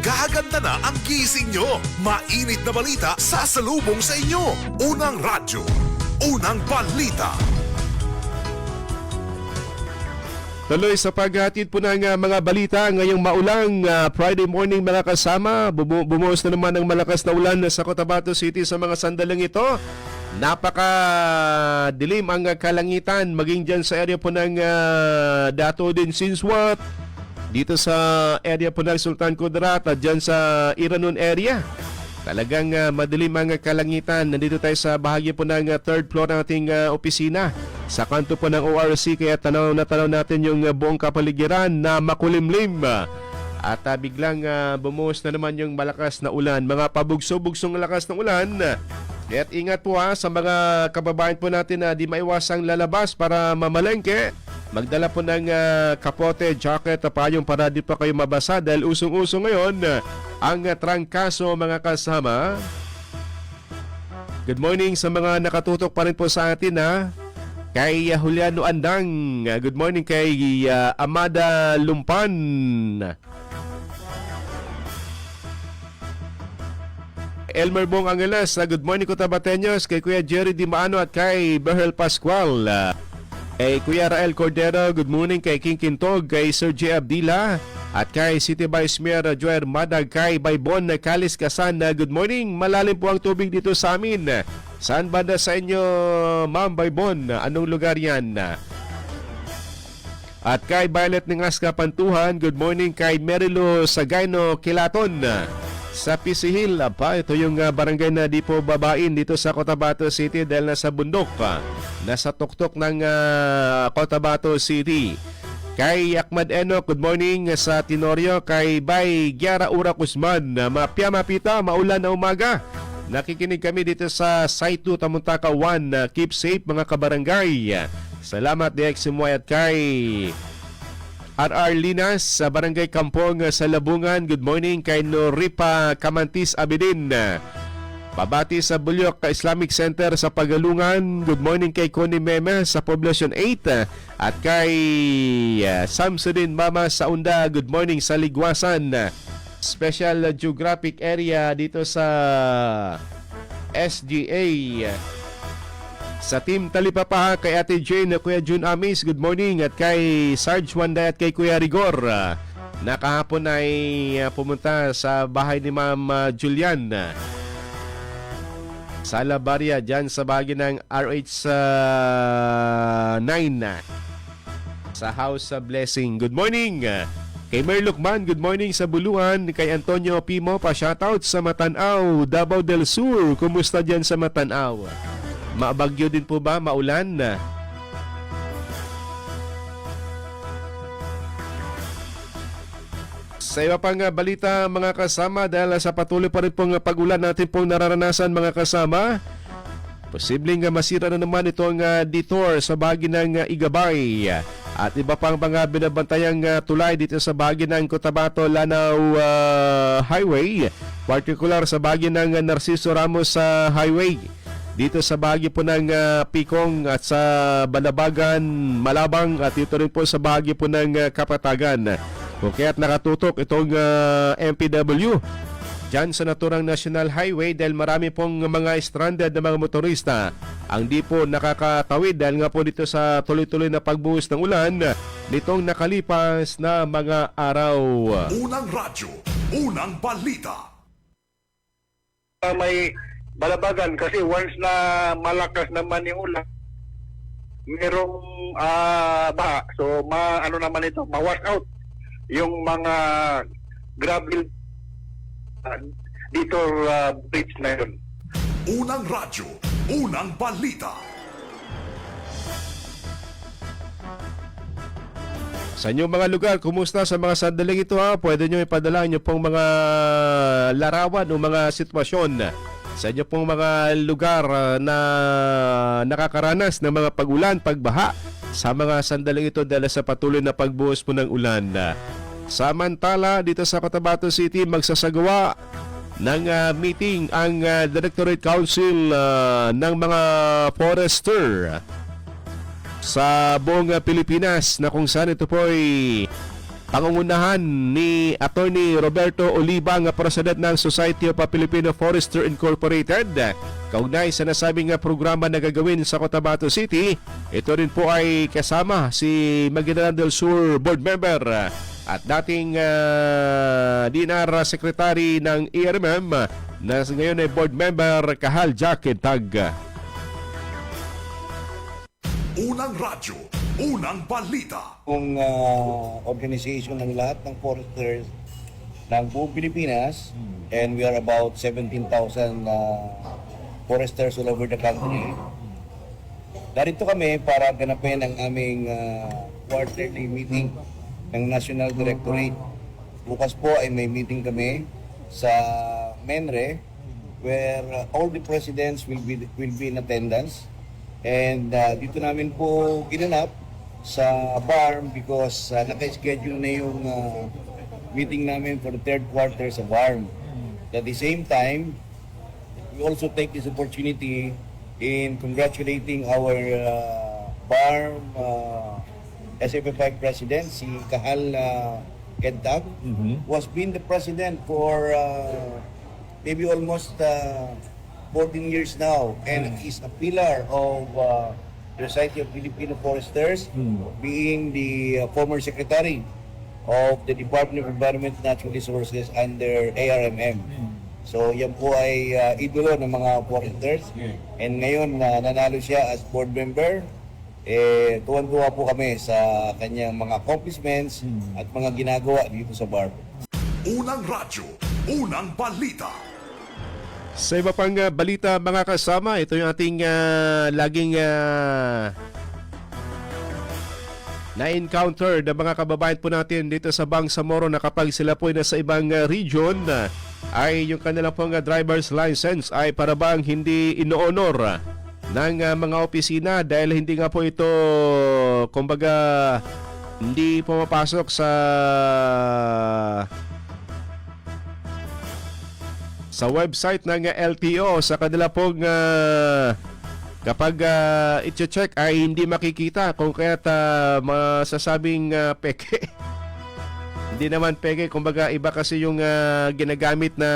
Gaganda na ang gising nyo. Mainit na balita sasalubong sa inyo. Unang radyo, unang balita. Tuloy sa paghatid po ng mga balita ngayong maulang Friday morning mga kasama. Bumuhos na naman ang malakas na ulan sa Cotabato City sa mga sandaling ito. Napaka-dilim ang kalangitan maging dyan sa area po ng Dato din Sinswat. Dito sa area po ng Sultan Kudarat at dyan sa Iranon area. Talagang madilim ang kalangitan. Nandito tayo sa bahagi po ng third floor ng ating opisina. Sa kanto po ng ORC kaya tanaw natin yung buong kapaligiran na makulimlim. At biglang bumuhos na naman yung malakas na ulan. Mga pabugso-bugsong lakas ng ulan. At ingat po sa mga kababayan po natin na di maiwasang lalabas para mamalengke. Magdala po ng kapote, jacket, payong para di pa kayo mabasa dahil usong-uso ngayon ang trangkaso mga kasama. Good morning sa mga nakatutok pa rin po sa atin Kay Juliano Andang, good morning kay Amada Lumpan. Elmer Bong Angeles, good morning Cotabateños, kay Kuya Jerry Dimaano at kay Berhel Pascual. Kay Kuya Rael Cordero, good morning kay King Kintog, kay Sir J. Abdila at kay City Vice Mayor Joer Madag, kay Baybon Kalis Kasan, good morning. Malalim po ang tubig dito sa amin. Saan banda sa inyo, Ma'am Baybon? Anong lugar yan? At kay Violet Ningasca Pantuhan, good morning kay Merilo Sagayno Kilaton. Sa Pisihil, ito yung barangay na di po babain dito sa Cotabato City dahil nasa bundok, nasa tuktok ng Cotabato City. Kay Ahmad Enoch, good morning sa Tenorio. Kay Bay Giara Ura Guzman, mapita, maulan na umaga. Nakikinig kami dito sa Site 2 Tamuntaka 1. Keep safe mga kabarangay. Salamat DXMY at kay RR Linas sa Barangay Kampong sa Labungan. Good morning kay Noripa Kamantis Abidin. Pabati sa Bulyok Islamic Center sa Pagalungan. Good morning kay Connie Meme sa Poblacion 8. At kay Samsudin Mama sa Unda. Good morning sa Ligwasan. Special Geographic Area dito sa SGA. Sa Team Talipapa, kay Ate Jane, Kuya June Amis, good morning. At kay Sarge Wanday at kay Kuya Rigor, na kahapon ay pumunta sa bahay ni Ma'am Julian sa Labaria, dyan sa bahagi ng RH 9 sa House of Blessing. Good morning. Kay Mer Lukman, good morning sa Buluan. Kay Antonio Pimo, pa-shoutout sa Matanao, Davao del Sur. Kumusta dyan sa Matanao? Maabagyo din po ba? Maulan? Sa iba pang balita mga kasama, dahil sa patuloy pa rin pong pag-ulan natin pong nararanasan mga kasama, posibleng masira na naman itong detour sa bahagi ng Igabay. at iba pang mga binabantayang tulay dito sa bahagi ng Cotabato-Lanao Highway, particular sa bahagi ng Narciso Ramos Highway. Dito sa bahagi po ng Picong at sa Balabagan, Malabang at dito rin po sa bahagi po ng Kapatagan. Kung kaya't nakatutok itong MPW dyan sa naturang National Highway dahil marami pong mga stranded na mga motorista ang di po nakakatawid dahil nga po dito sa tuloy-tuloy na pagbuhos ng ulan nitong nakalipas na mga araw. Unang radyo, unang balita. May Balabagan kasi once na malakas naman yung ulan, merong baha. So ano naman ito, ma-wash out yung mga gravel dito bridge na yun. Unang radyo, unang balita. Sa inyong mga lugar, kumusta sa mga sandaling ito Pwede nyo ipadala nyo pong mga larawan o mga sitwasyon sa inyo pong mga lugar na nakakaranas ng mga pag-ulan, pagbaha sa mga sandaling ito dahil sa patuloy na pagbuhos po ng ulan. Samantala, dito sa Cotabato City, magsasagawa ng meeting ang Directorate Council ng mga forester sa buong Pilipinas na kung saan ito po ay pangungunahan ni Attorney Roberto Olibang, President ng Society of Filipino Forester Incorporated. Kaugnay sa nasabing programa na gagawin sa Cotabato City, ito rin po ay kasama si Maguindanao del Sur Board Member at dating DNR Secretary ng ERMM na ngayon ay Board Member Kahal Jack Tag. Unang radyo, unang balita. Kung organization ng lahat ng foresters ng buong Pilipinas, and we are about 17,000 foresters all over the country. Narito kami para ganapin ang aming quarterly meeting ng National Directorate. Bukas po ay may meeting kami sa Menre where all the presidents will be in attendance. And dito namin po ginanap sa BARM because naka-schedule na yung meeting namin for the third quarter sa BARM. At the same time, we also take this opportunity in congratulating our BARM SFFI President, si Kahal Kentag, who has been the President for maybe almost 14 years now, and is a pillar of the Society of Filipino Foresters, being the former Secretary of the Department of Environment and Natural Resources under ARMM. So yan po ay idolo ng mga foresters, and ngayon nanalo siya as board member. Tuwan-tuwa po kami sa kanyang mga accomplishments at mga ginagawa dito sa BARM. Unang radyo, unang balita. Sa iba pang balita mga kasama, ito yung ating laging na-encounter na mga kababayan po natin dito sa Bangsamoro na kapag sila po ay nasa ibang region ay yung kanilang pong driver's license ay para bang hindi ino-honor ng mga opisina dahil hindi nga po ito kumbaga hindi pumapasok sa website ng LTO sa kanila pong kapag i-check ay hindi makikita kung kaya't masasabing peke. Hindi naman peke, kumbaga iba kasi yung ginagamit na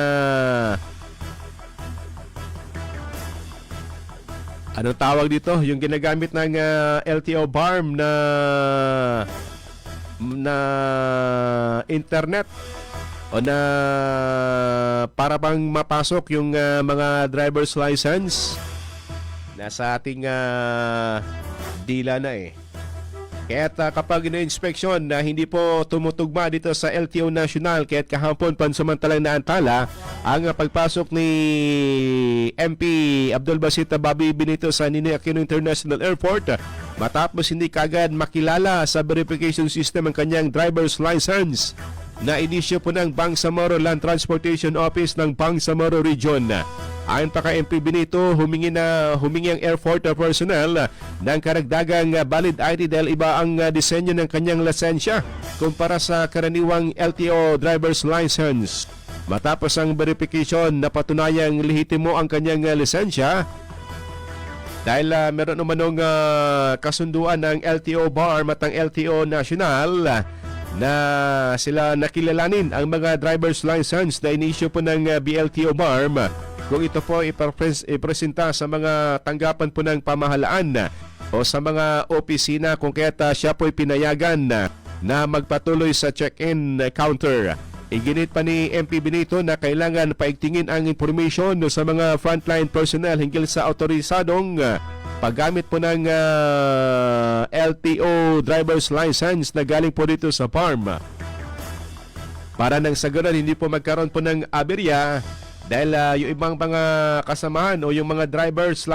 anong tawag dito? Yung ginagamit ng LTO BARM na internet o na para bang mapasok yung mga driver's license nasa ating dila na Kaya't kapag ina-inspeksyon na hindi po tumutugma dito sa LTO National, kaya't kahapon pansamantalang naantala ang pagpasok ni MP Abdul Basit Bobby Benito sa Ninoy Aquino International Airport matapos hindi kagad makilala sa verification system ang kanyang driver's license na inisyo po ng Bangsamoro Land Transportation Office ng Bangsamoro Region. Ayon pa kay MP Benito, humingi ang airport personnel ng karagdagang valid ID dahil iba ang disenyo ng kanyang lisensya kumpara sa karaniwang LTO driver's license. Matapos ang verification, napatunayang lehitimo ang kanyang lisensya dahil meron umanong kasunduan ng LTO BARM at ng LTO National na sila nakilalanin ang mga driver's license na inisyu po ng BLTO BARM kung ito po ipresenta sa mga tanggapan po ng pamahalaan o sa mga opisina kung kaya't siya po pinayagan na magpatuloy sa check-in counter. Iginit pa ni MP Benito na kailangan paigtingin ang information sa mga frontline personnel hinggil sa autorisadong paggamit po ng LTO driver's license na galing po dito sa farm. Para nang sa ganun, hindi po magkaroon po ng aberya dahil yung ibang mga kasamahan o yung mga drivers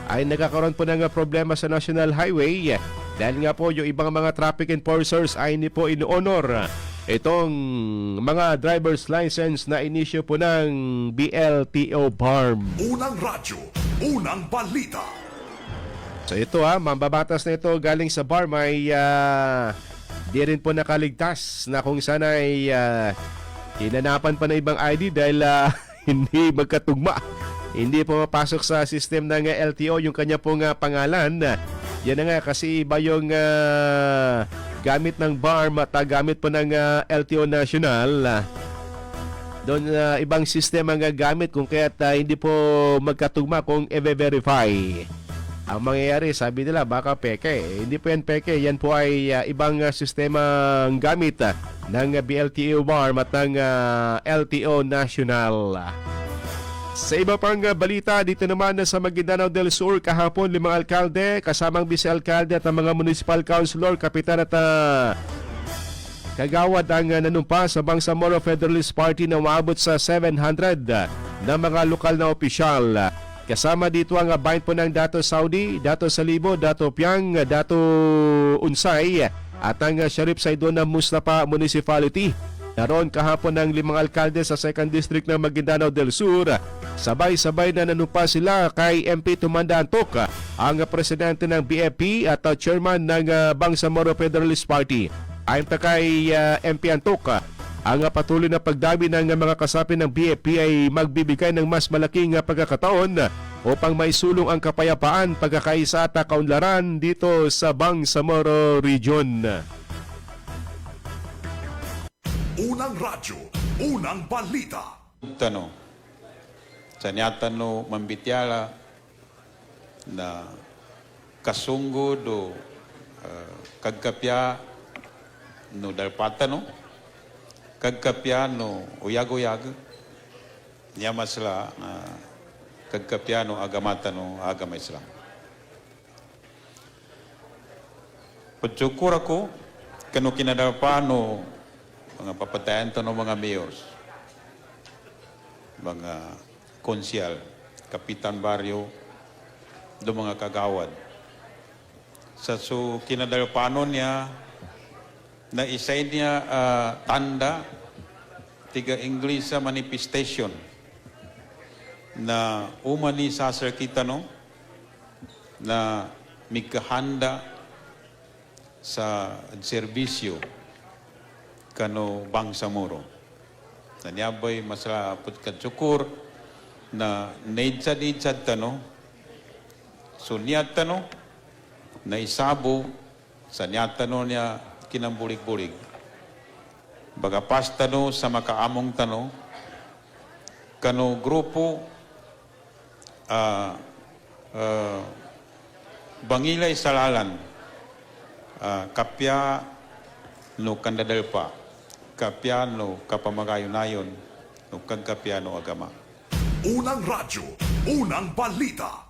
ay nagkakaroon po ng problema sa National Highway dahil nga po yung ibang mga traffic enforcers ay hindi po ino-honor itong mga driver's license na inisyu po ng BLTO BARM. Unang radyo, unang balita. So ito mambabatas na ito galing sa BARM ay di rin po nakaligtas na kung sana ay hinanapan pa ng ibang ID dahil hindi magkatugma. Hindi po mapasok sa system ng LTO yung kanya pong pangalan. Yan na nga kasi iba yung gamit ng BARM at gamit po ng LTO National. Doon ibang system ang gamit kung kaya't hindi po magkatugma kung i-verify. Ang mangyayari, sabi nila, baka peke. Hindi po yan peke. Yan po ay ibang sistema gamit ng BLTO BARM at ng LTO National. Sa iba pang balita, dito naman sa Maguindanao del Sur, kahapon 5 alkalde, kasamang vice-alkalde at ang mga municipal councilor, kapitan at kagawad ang nanumpa sa Bangsamoro Federalist Party na umabot sa 700 na mga lokal na opisyal. Kasama dito ang bayan po ng Dato Saudi, Dato Salibo, Dato Piang, Dato Unsay at ang Sharif Saidona Mustafa Municipality. Naroon kahapon ng 5 alkalde sa 2nd District ng Maguindanao del Sur. Sabay-sabay na nanumpa sila kay MP Tumanda Antok, ang presidente ng BFP at chairman ng Bangsamoro Federalist Party. Ayon pa kay MP Antok, ang patuloy na pagdami ng mga kasapi ng BFP ay magbibigay ng mas malaking pagkakataon upang maisulong ang kapayapaan, pagkakaisa at kaunlaran dito sa Bangsamoro Region. Unang radyo, unang balita. Tanong, sa niyatano mambityala na kasunggod o kagkapya no dalpatano, kagkapya no uyag-uyag, niya masla kagkapya no agamata no agama Islam. Pagsukur ako, kano kinadapa no mga papatayan to ng mga mayors, mga konsyal, kapitan baryo, do mga kagawad. Sa kinadalpanon niya, na isay niya tanda, tiga English sa manifestation, na umani sa kita no, na mikahanda sa serbisyo, kano Bangsamoro. Nanyabay masala putkat-sukur na naidsad-idsad tano, sunyat tano, na isabo sa nyat tano niya kinambulig-bulig. Bagapas tano sa makaamong tano, kano grupo bangilay salalan, kapya no kandadalpa, kapyano kapamagayon-ayon no kagkapyano agama. Unang radyo, unang balita.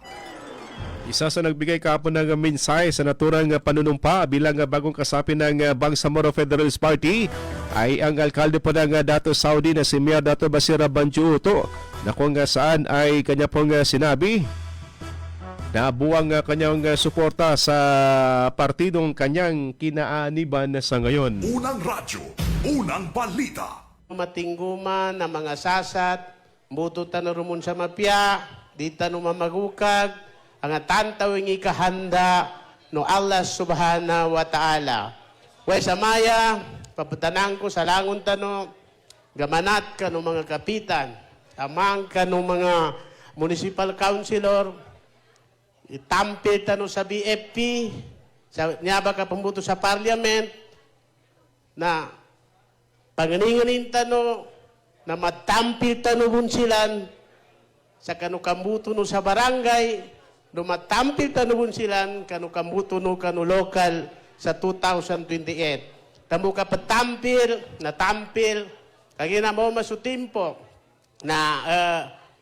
Isa sa nagbigay kahapon ng mensahe sa naturang panunumpa bilang bagong kasapi ng Bangsamoro Federalist Party ay ang alkalde po ng Dato Saudi na si Mayor Dato Basira Banjuto, na kung saan ay kanya pong sinabi na buwang kanyang suporta sa partidong kanyang kinaaniban sa ngayon. Unang radyo, unang balita. Matingguman na mga sasat, buto tano rumun sa mapya, di tano mamagukag, ang atantawing ikahanda no Allah subhanahu wa ta'ala. Way sa maya, paputanang ko sa langon tano, gamanat ka no mga kapitan, amang ka no mga municipal councilor, itampil tano sa BFP, sa nyaba ka pambuto sa parliament, na panganinganin tano, na matampil tano bunsilan, sa kanukambuto no sa barangay, no matampil tano bunsilan, kanukambuto no kanu lokal sa 2028. Tamo ka patampil, natampil, kagina mo masutimpo, na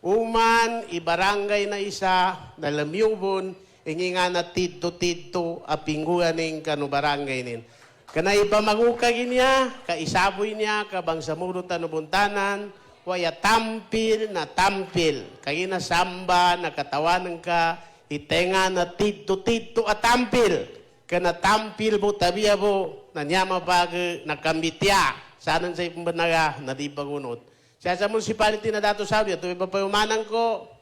uman, ibarangay na isa, na lamyubon, ingi nga na tito-tito, apingguan ng kanu barangay nin. Kana ipamagukagin niya, kaisaboy niya, kabang sa muro tanubuntanan, waya tampil na tampil. Kaya na samba, nakatawanan ka, itenga na tito-tito at tampil. Kana tampil mo, tabiya mo, na nyama bago, nakambitya. Sanan sa ipambanaga, na di pagunot. Siya sa municipality na dato sabi, ito ipapayumanan ko,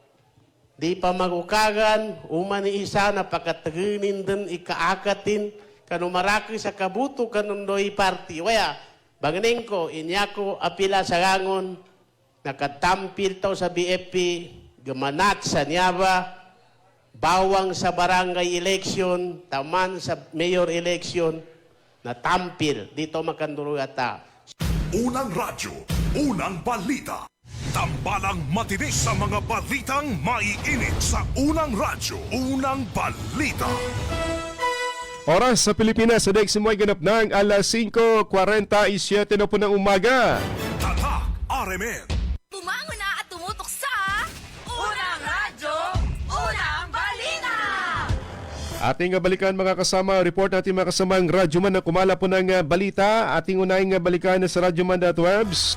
di pa magukagan, umani isa, napakataginin din, ikaakatin, kanumaraki sa kabuto kanundoy party. Waya, baganing ko, inyako apila sa gangon, nakatampil taw sa BFP, gamanat sa Niaba, bawang sa barangay election, taman sa mayor election, natampil. Dito makandurugata. Unang radyo, unang balita. Tambalang matinis sa mga balitang maiinit sa unang radyo, unang balita. Oras sa Pilipinas, sa Deximoy ganap ng alas 5:47 na po ng umaga. Tatak RMN. Bumangon na at tumutok sa Unang Radyo, Unang Balita! Ating balikan mga kasama, report natin mga kasamang Radyoman na kumala po ng balita. Ating unahing balikan sa Radyoman.webs.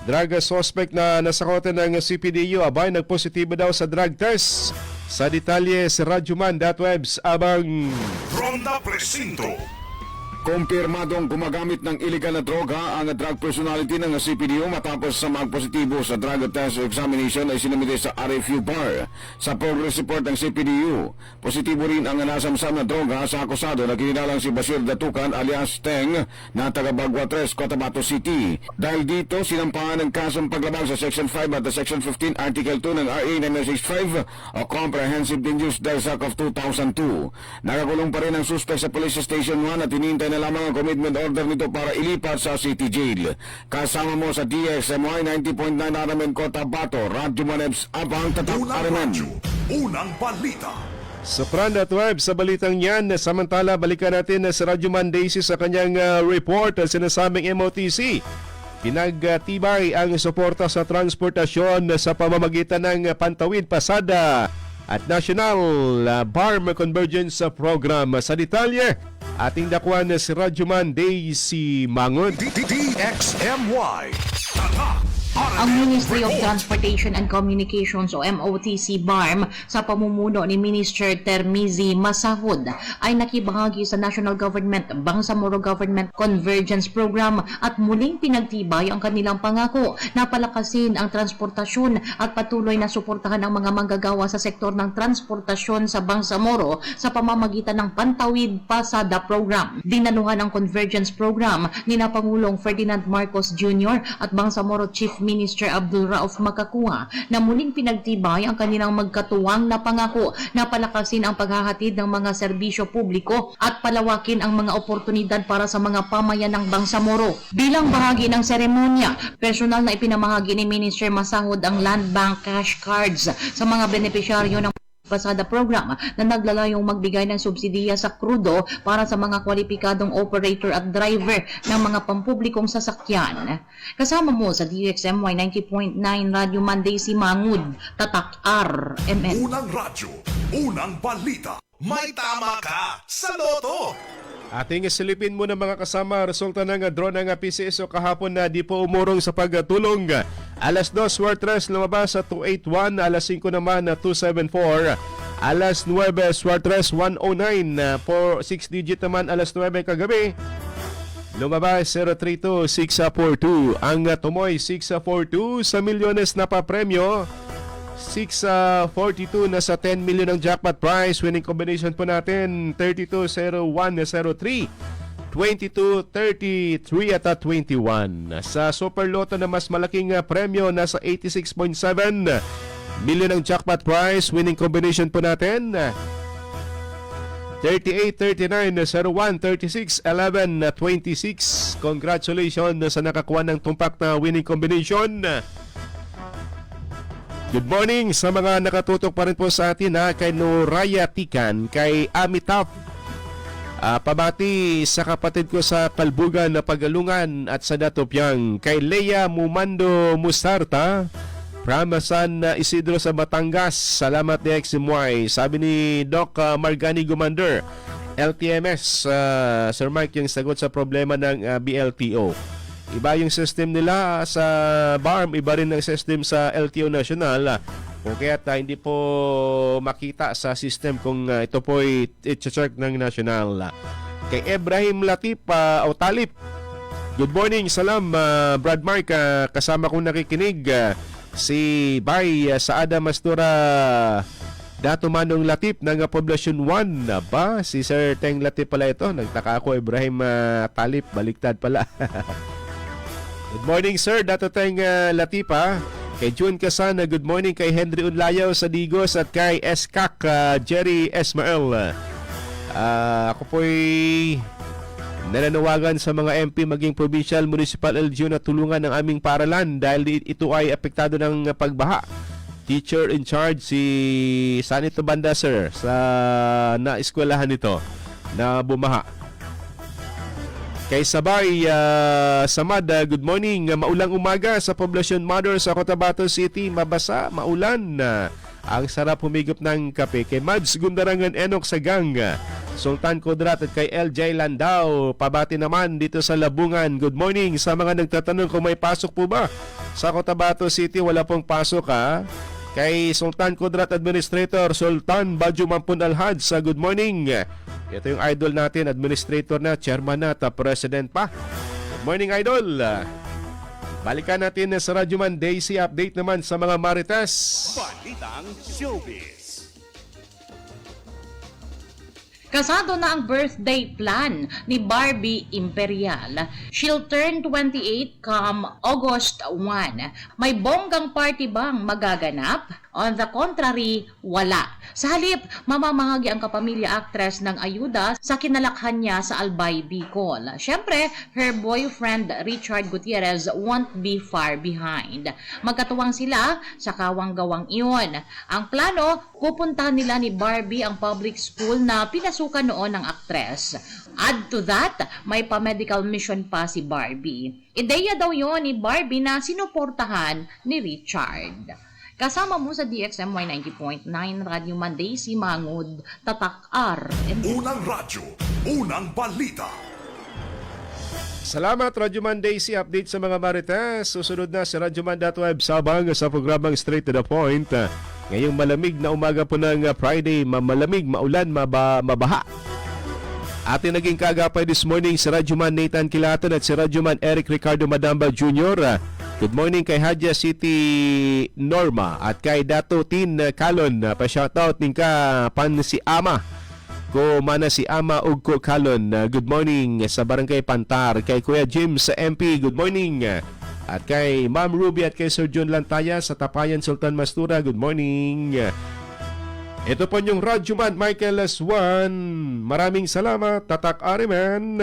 Drug suspect na nasakote ng CPDU, abay nagpositibo daw sa drug test. Sa detalye sa Radyoman.webs abang Ronda Presinto. Kumpirmadong gumagamit ng illegal na droga ang drug personality ng CPDO matapos sa magpositibo sa drug test examination ay sinumite sa RFU bar. Sa progress report ng CPDO, positibo rin ang nasamsam na droga sa akusado na kinilalang si Bashir Datukan alias Teng na taga Bagua 3, Cotabato City. Dahil dito, sinampahan ng kasong paglabag sa Section 5 at Section 15 Article 2 ng RA 9965 o Comprehensive Dangerous Drugs Act of 2002. Nakakulong pa rin ang suspect sa Police Station 1 at hinihintay na lamang ang commitment order nito para ilipat sa City Jail. Kasama mo sa DXMY 90.9 RMN Cotabato, Radyo Manebs, abang tatak RMN. Unang balita. Sa Fran.web, sa balitang yan, samantala balikan natin sa Radyoman Daisy sa kanyang report sa sinasabing MOTC. Pinagtibay ang suporta sa transportasyon sa pamamagitan ng Pantawid, Pasada at National Barm Convergence Program. Sa detalye, ating dakwan si Radyoman Daisy Mangon. DXMY. Ang Ministry of Transportation and Communications o MOTC BARM sa pamumuno ni Minister Termizi Masahud ay nakibahagi sa National Government Bangsamoro Government Convergence Program at muling pinagtibay ang kanilang pangako na palakasin ang transportasyon at patuloy na suportahan ang mga manggagawa sa sektor ng transportasyon sa Bangsamoro sa pamamagitan ng Pantawid Pasada Program. Dinanuhan ang Convergence Program ni na Pangulong Ferdinand Marcos Jr. at Bangsamoro Chief Minister Abdul Rauf Makakuha na muling pinagtibay ang kanilang magkatuwang na pangako na palakasin ang paghahatid ng mga serbisyo publiko at palawakin ang mga oportunidad para sa mga pamayan ng Bangsamoro. Bilang bahagi ng seremonya, personal na ipinamahagi ni Minister Masahud ang Land Bank cash cards sa mga benepisyaryo ng Pasada Program na naglalayong magbigay ng subsidiya sa krudo para sa mga kwalipikadong operator at driver ng mga pampublikong sasakyan. Kasama mo sa DXMY 90.9 Radio Monday si Mangud, Tatak RMN. Unang radyo, unang balita. May tama ka sa loto. Ating silipin muna mga kasama, resulta ng draw ng PCSO kahapon na di po umurong sa pagtulong. Alas 2, Swerte 3, lumabas sa 281, alas 5 naman na 274, alas 9, Swerte 3, 109, for 6 digit naman alas 9 kagabi. Lumabas 032-642. Ang tumoy 642 sa milyones na papremyo. 642 na sa 10 million ang jackpot prize. Winning combination po natin 3201-03, 22-33 at 21. Sa Super Lotto na mas malaking premyo, nasa 86.7 million ang jackpot prize. Winning combination po natin 38, 39, 01, 36, 11, 26. Congratulations sa nakakuha ng tumpak na winning combination. Good morning sa mga nakatutok pa rin po sa atin, kay Noraya Tikan, kay Amitab. Pabati sa kapatid ko sa Kalbugan na Pagalungan at sa Datopyang, kay Leia Mumando Mustarta, from San Isidro sa Batangas. Salamat ni XMY. Sabi ni Doc Margani Gumander, LTMS, Sir Mike, yung sagot sa problema ng BLTO. Iba yung system nila sa BARM, iba rin ang system sa LTO National. Kung kaya't hindi po makita sa system kung ito po i-check ng National. Kay Ibrahim Latif o Talip, good morning, salam Brad Mark, kasama kong nakikinig. Si Bay sa Ada Mastura Dato Manong Latif ng Poblasyon 1 ba? Si Sir Teng Latif pala ito. Nagtaka ako, Ibrahim Talip, baliktad pala. Good morning sir, Dato Teng Latif Kay June Casana, good morning. Kay Henry Unlayaw sa Digos at kay Eskak Jerry Esmael. Ako po'y nananawagan sa mga MP maging provincial, municipal, LGU na tulungan ng aming paaralan dahil ito ay apektado ng pagbaha. Teacher in charge si Sanito Banda sir sa na-eskwelahan nito na bumaha. Kay Sabay Samad, good morning. Maulang umaga sa Poblasyon Mother sa Cotabato City. Mabasa, maulan. Ang sarap humigop ng kape. Kay Mads Gundarangan Enok sa Gang, Sultan Kodrat at kay LJ Landao. Pabati naman dito sa Labungan. Good morning sa mga nagtatanong kung may pasok po ba sa Cotabato City. Wala pong pasok Kay Sultan Kodrat Administrator Sultan Badjo Mampun Alhaj sa good morning. Ito yung idol natin, administrator na, chairman na, president pa. Good morning idol. Balikan natin sa Radyo Man Daisy update naman sa mga Marites. Balitang Showbiz. Kasado na ang birthday plan ni Barbie Imperial. She'll turn 28 come August 1. May bonggang party bang magaganap? On the contrary, wala. Sa halip, mamamahagi ang kapamilya actress ng ayuda sa kinalakhan niya sa Albay, Bicol. Siyempre, her boyfriend Richard Gutierrez won't be far behind. Magkatuwang sila sa kawang-gawang iyon. Ang plano, pupuntahan nila ni Barbie ang public school na pinasukan noon ng actress. Add to that, may pa-medical mission pa si Barbie. Ideya daw yon ni Barbie na sinuportahan ni Richard. Kasama mo sa DXMY 90.9 Radio Monday si Mangud, Tatak R. Unang radyo, unang balita. Salamat Radyo Monday si update sa mga Marites. Susunod na si Radyo Man.web sabang sa programang Straight to the Point. Ngayong malamig na umaga po ng Friday, malamig, maulan, mabaha. Ating naging kagapay this morning si Radyo Man Nathan Kilatan at si Radyo Man Eric Ricardo Madamba Jr. Good morning kay Hadja City Norma at kay Dato Tin Kalon. Pa-shoutout ning ka pan si Ama. Ko mana si Ama ug ko Kalon. Good morning sa Barangay Pantar. Kay Kuya Jim sa MP, good morning. At kay Ma'am Ruby at kay Sir John Lantaya sa Tapayan Sultan Mastura, good morning. Ito po yung Radyo Man Michael Swan. Maraming salamat, Tatak Ariman.